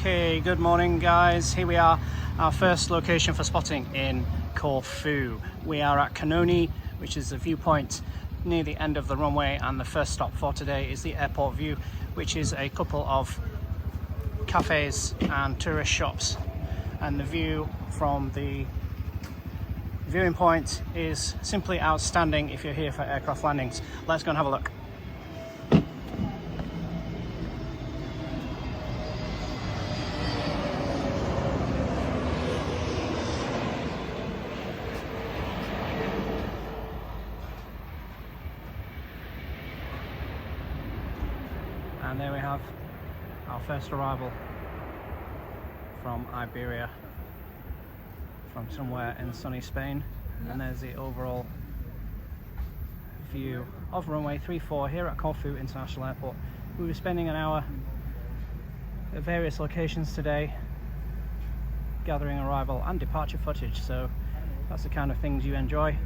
Okay, good morning guys. Here we are, our first location for spotting in Corfu. We are at Kanoni, which is a viewpoint near the end of the runway, and the first stop for today is the airport view, which is a couple of cafes and tourist shops. And the view from the viewing point is simply outstanding if you're here for aircraft landings. Let's go and have a look. And there we have our first arrival from Iberia, from somewhere in sunny Spain. And there's the overall view of runway 34 here at Corfu International Airport. We'll be spending an hour at various locations today gathering arrival and departure footage, so that's the kind of things you enjoy.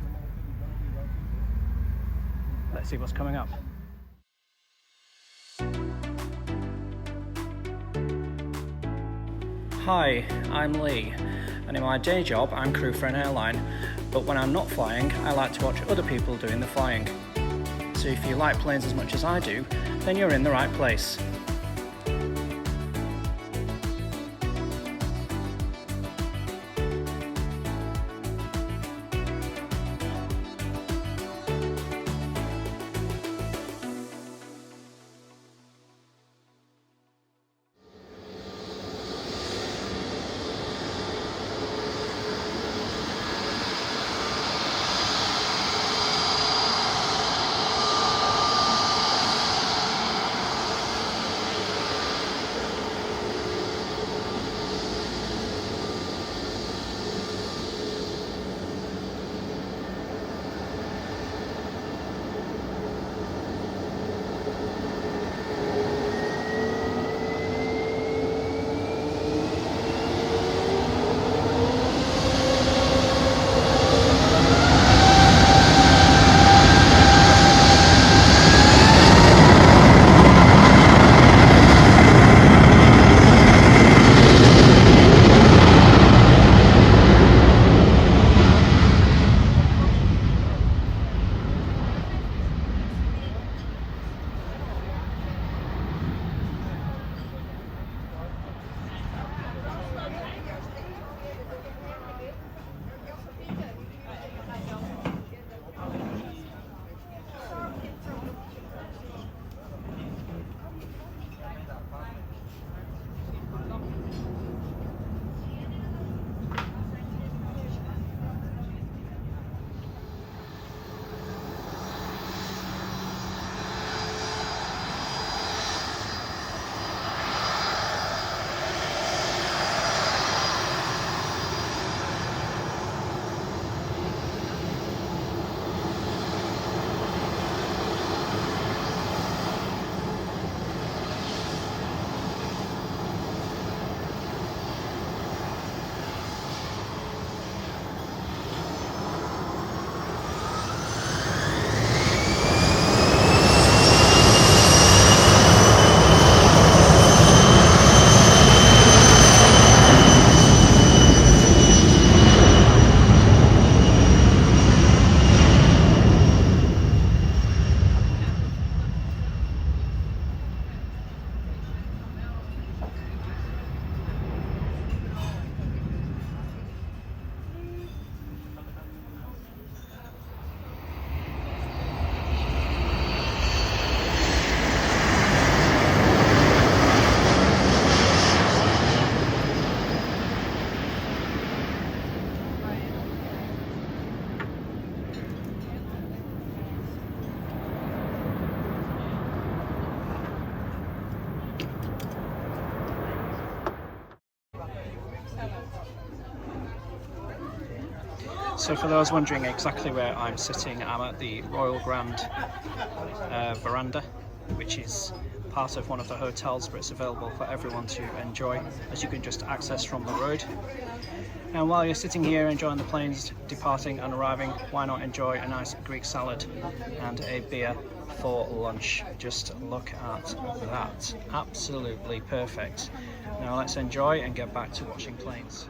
Let's see what's coming up. Hi, I'm Lee, and in my day job I'm crew for an airline, but when I'm not flying I like to watch other people doing the flying. So if you like planes as much as I do, then you're in the right place. So for those wondering exactly where I'm sitting, I'm at the Royal Grand veranda, which is part of one of the hotels, but it's available for everyone to enjoy, as you can just access from the road. And while you're sitting here enjoying the planes departing and arriving, why not enjoy a nice Greek salad and a beer for lunch. Just look at that. Absolutely perfect. Now let's enjoy and get back to watching planes.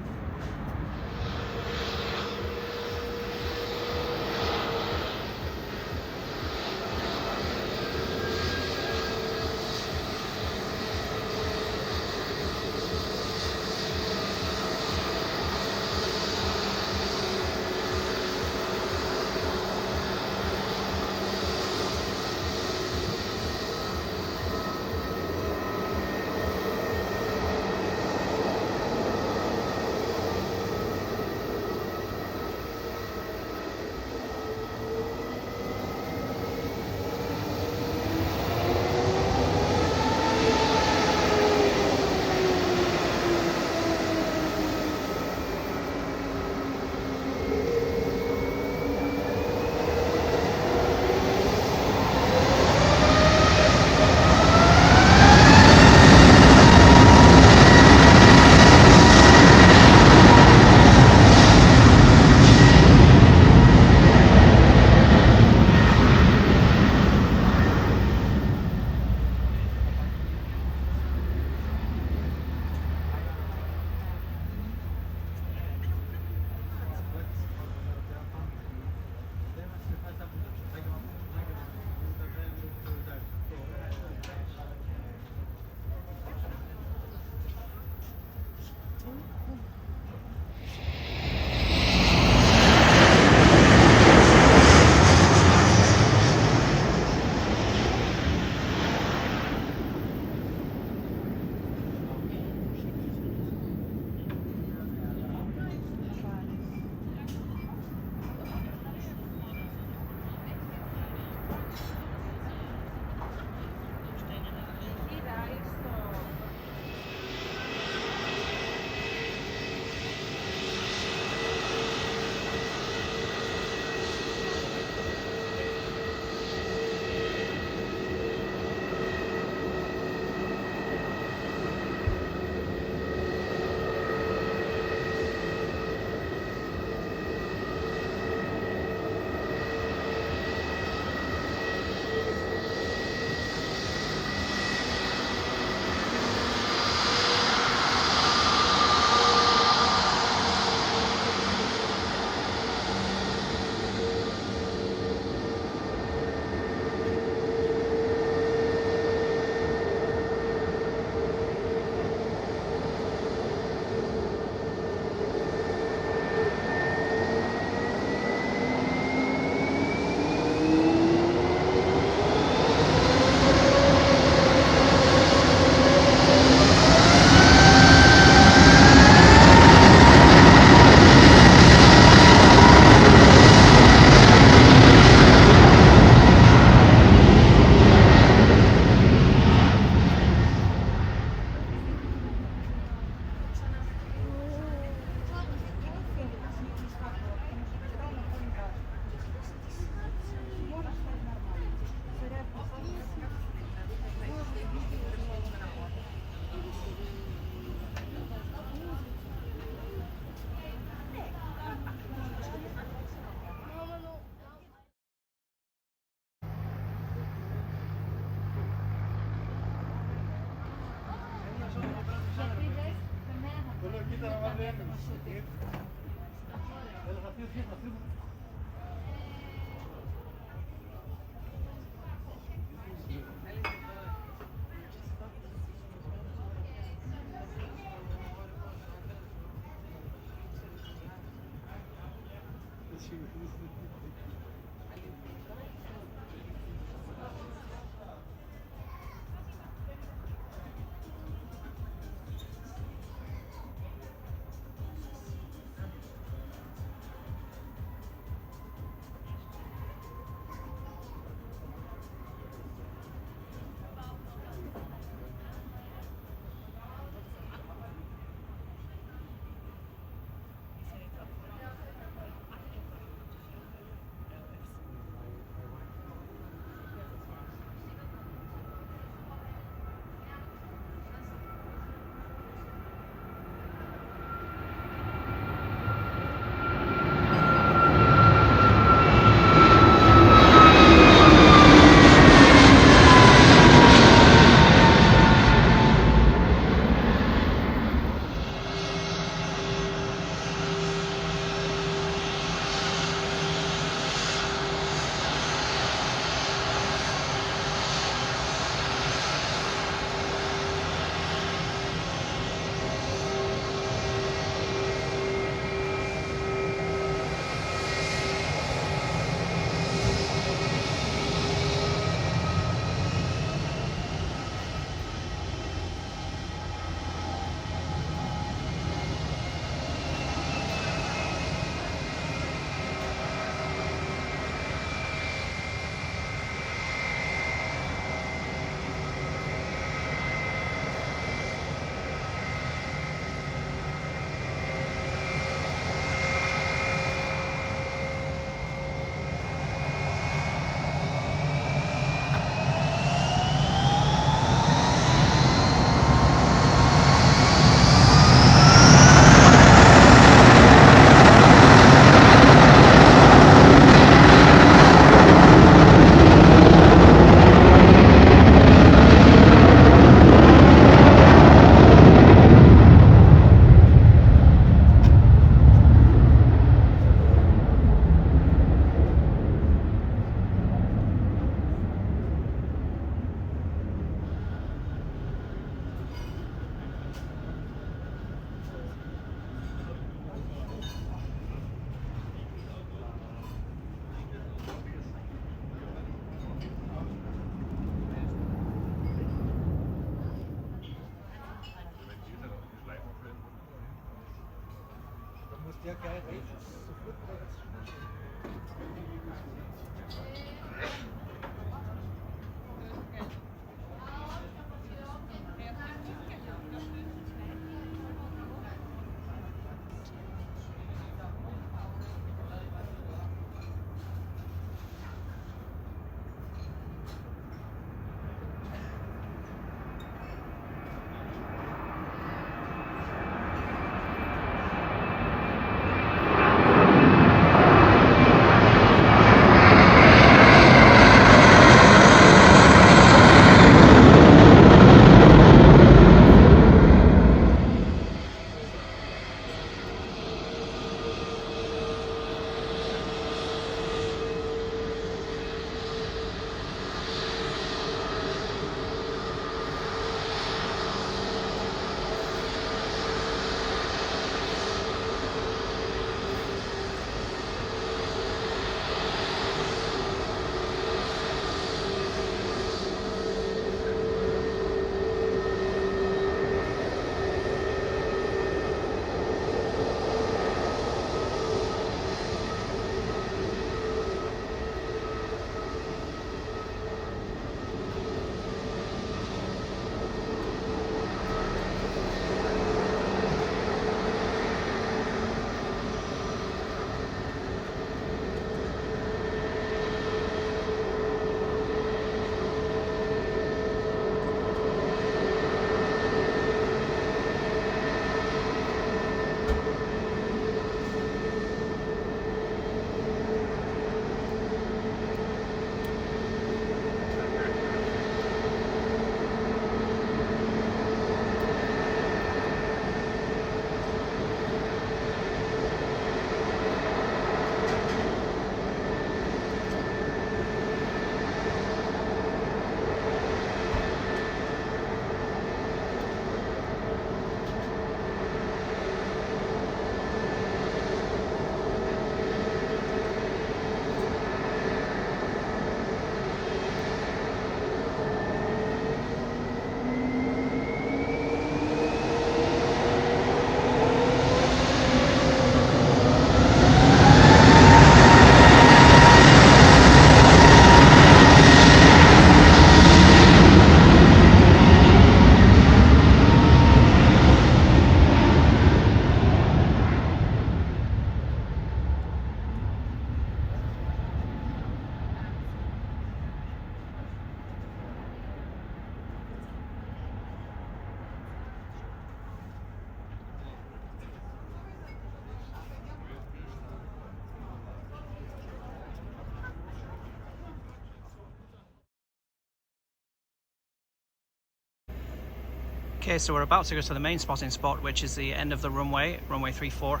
Okay, so we're about to go to the main spotting spot, which is the end of the runway, runway 34.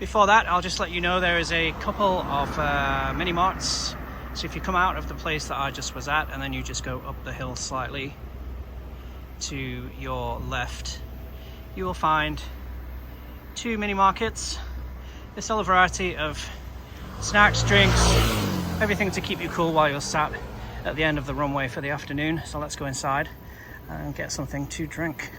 Before that, I'll just let you know there is a couple of mini marts. So if you come out of the place that I just was at, and then you just go up the hill slightly to your left, you will find two mini markets. They sell a variety of snacks, drinks, everything to keep you cool while you're sat at the end of the runway for the afternoon. So let's go inside and get something to drink.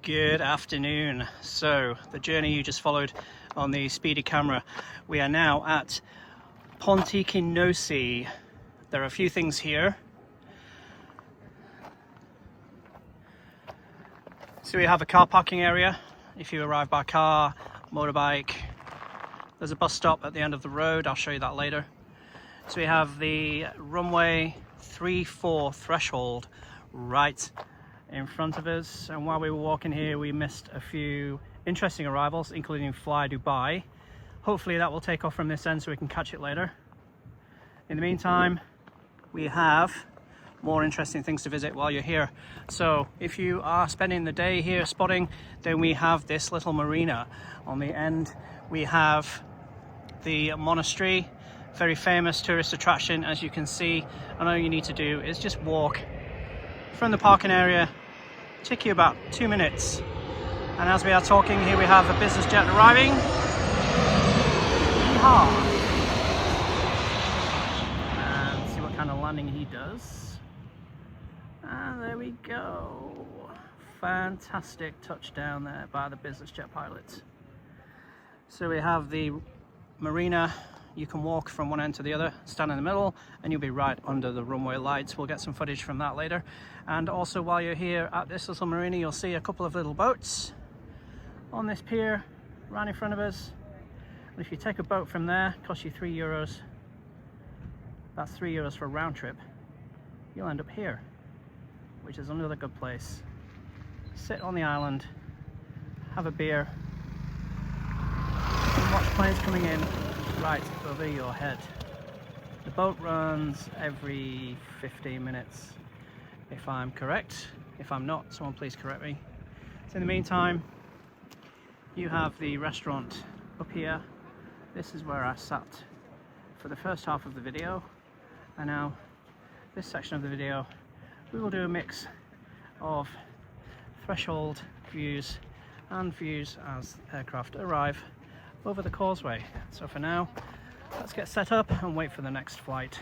Good afternoon. So the journey you just followed on the speedy camera, we are now at Pontikonisi. There are a few things here. So we have a car parking area. If you arrive by car, motorbike, there's a bus stop at the end of the road. I'll show you that later. So we have the runway 34 threshold right in front of us, and while we were walking here we missed a few interesting arrivals, including FlyDubai. Hopefully that will take off from this end so we can catch it later. In the meantime, we have more interesting things to visit while you're here. So if you are spending the day here spotting, then we have this little marina. On the end we have the monastery, very famous tourist attraction, as you can see, and all you need to do is just walk from the parking area. Take you about 2 minutes. And as we are talking, here we have a business jet arriving. Yeehaw! And see what kind of landing he does. And there we go. Fantastic touchdown there by the business jet pilot. So we have the marina. You can walk from one end to the other, stand in the middle, and you'll be right under the runway lights. We'll get some footage from that later. And also while you're here at this little marina, you'll see a couple of little boats on this pier right in front of us. And if you take a boat from there, it costs you €3. That's €3 for a round trip. You'll end up here, which is another good place. Sit on the island, have a beer, and watch planes coming in right over your head. The boat runs every 15 minutes, if I'm correct. If I'm not, someone please correct me. So in the meantime, you have the restaurant up here. This is where I sat for the first half of the video, and now this section of the video we will do a mix of threshold views and views as aircraft arrive over the causeway. So for now, let's get set up and wait for the next flight.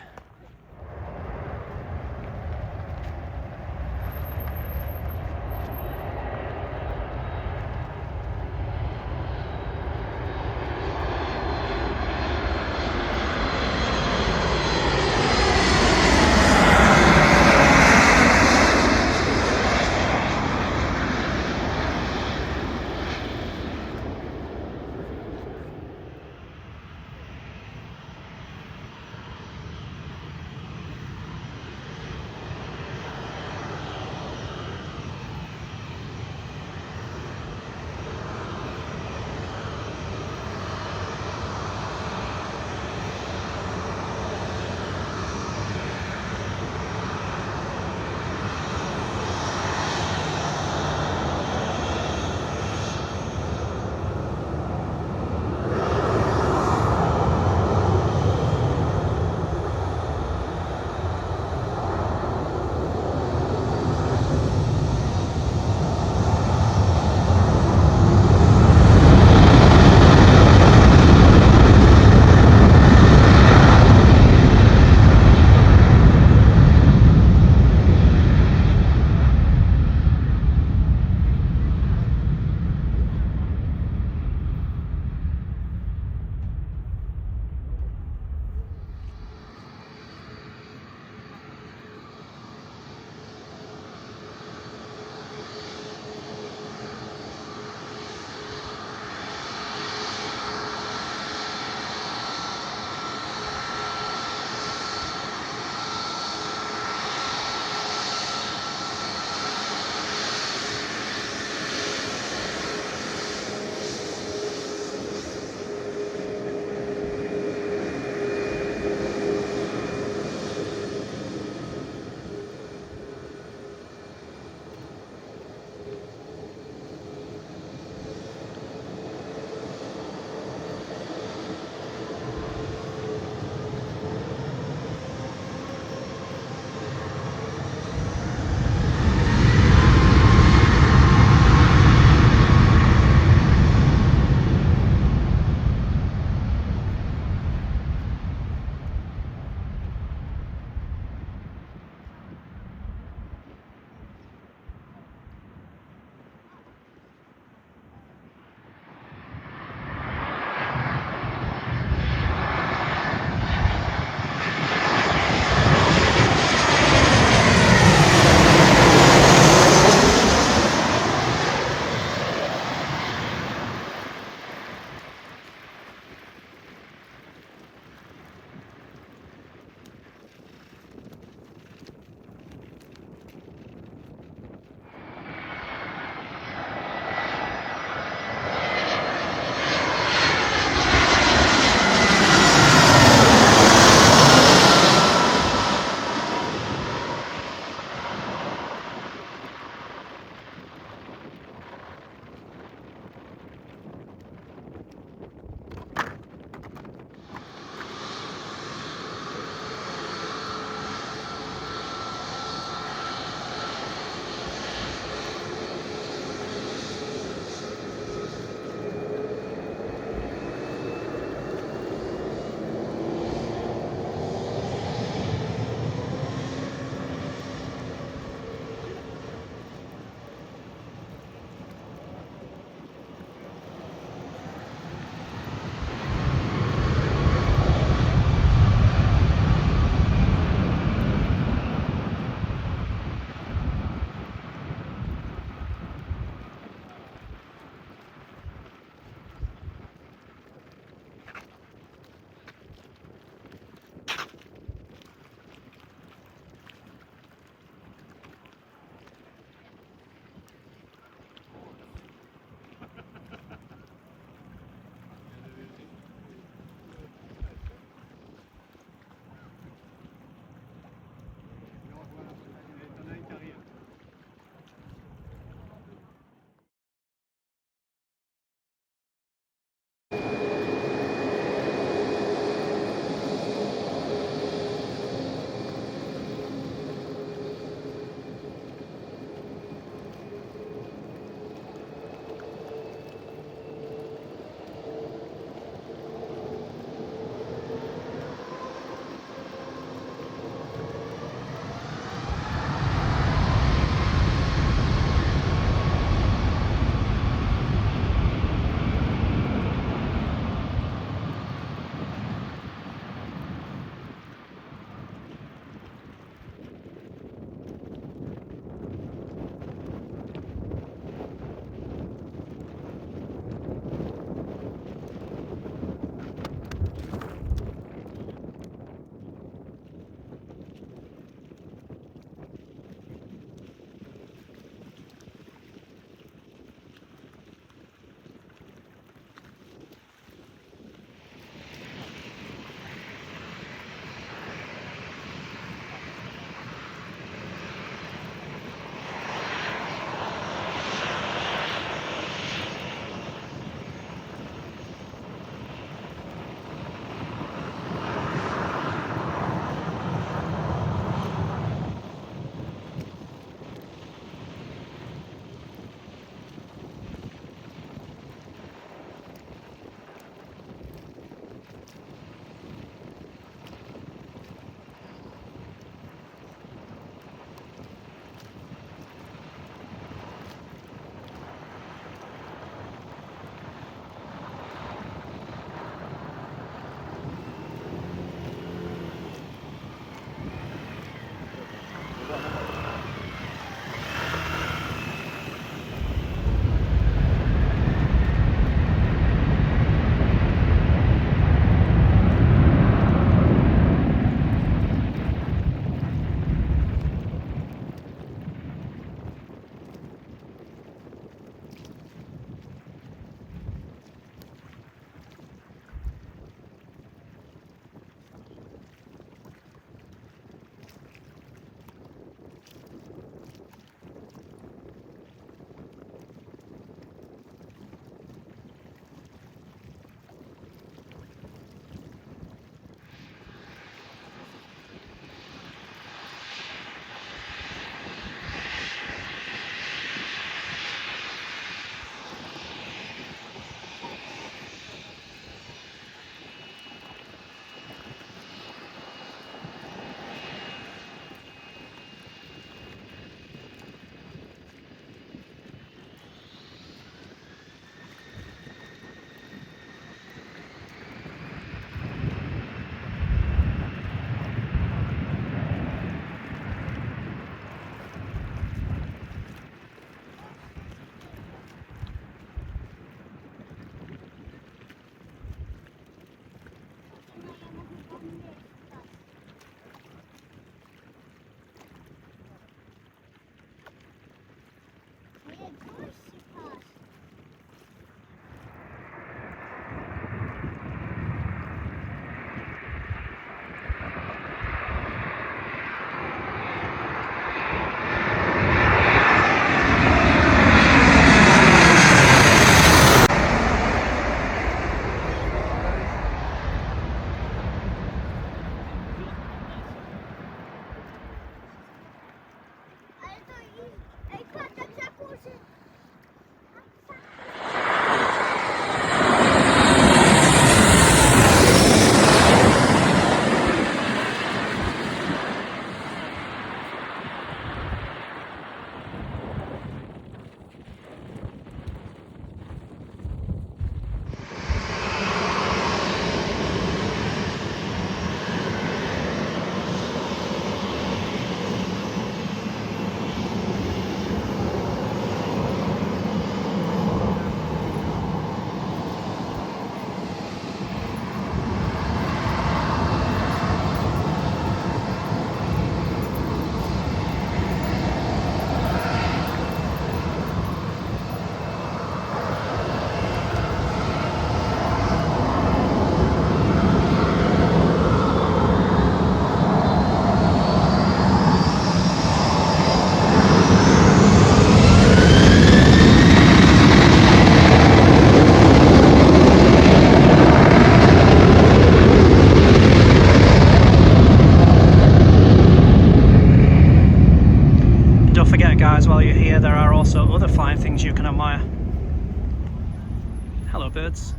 Hello birds.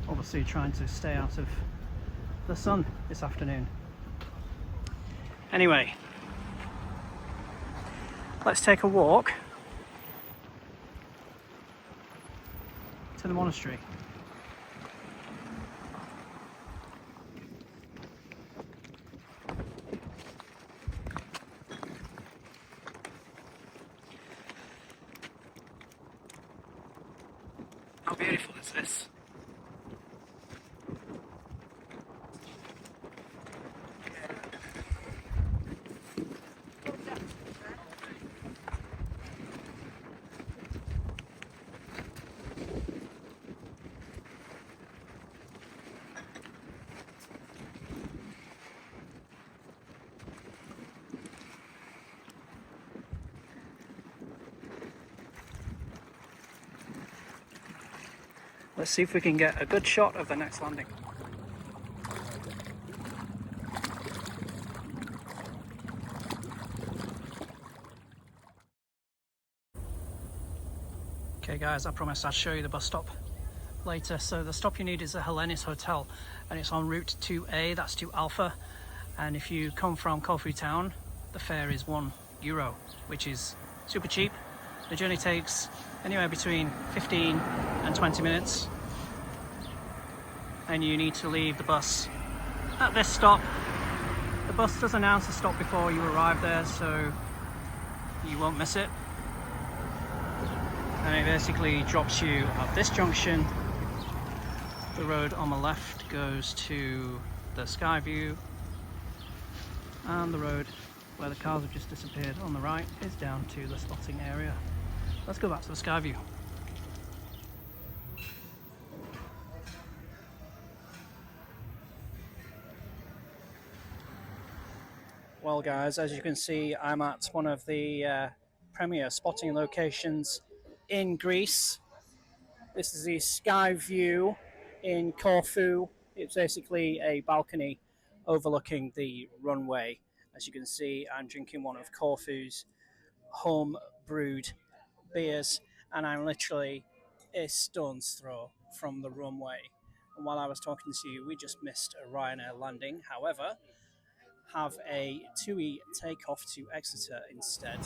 Obviously trying to stay out of the sun this afternoon. Anyway, let's take a walk to the monastery. How beautiful is this? Let's see if we can get a good shot of the next landing. Okay guys, I promised I'd show you the bus stop later. So the stop you need is the Hellenis Hotel, and it's en route to A, that's to Alpha. And if you come from Corfu town, the fare is €1, which is super cheap. The journey takes anywhere between 15 and 20 minutes, and you need to leave the bus at this stop. The bus does announce a stop before you arrive there, so you won't miss it. And it basically drops you at this junction. The road on the left goes to the Skyview, and the road where the cars have just disappeared on the right is down to the spotting area. Let's go back to the Skyview. Well guys, as you can see, I'm at one of the premier spotting locations in Greece. This is the Skyview in Corfu. It's basically a balcony overlooking the runway. As you can see, I'm drinking one of Corfu's home brewed beers, and I'm literally a stone's throw from the runway. And while I was talking to you, we just missed a Ryanair landing. However, have a TUI takeoff to Exeter instead.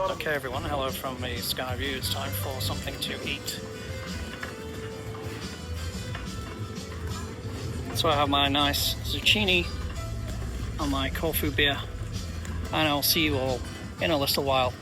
Okay everyone, hello from the Skyview. It's time for something to eat. So I have my nice zucchini and my Corfu beer, and I'll see you all in a little while.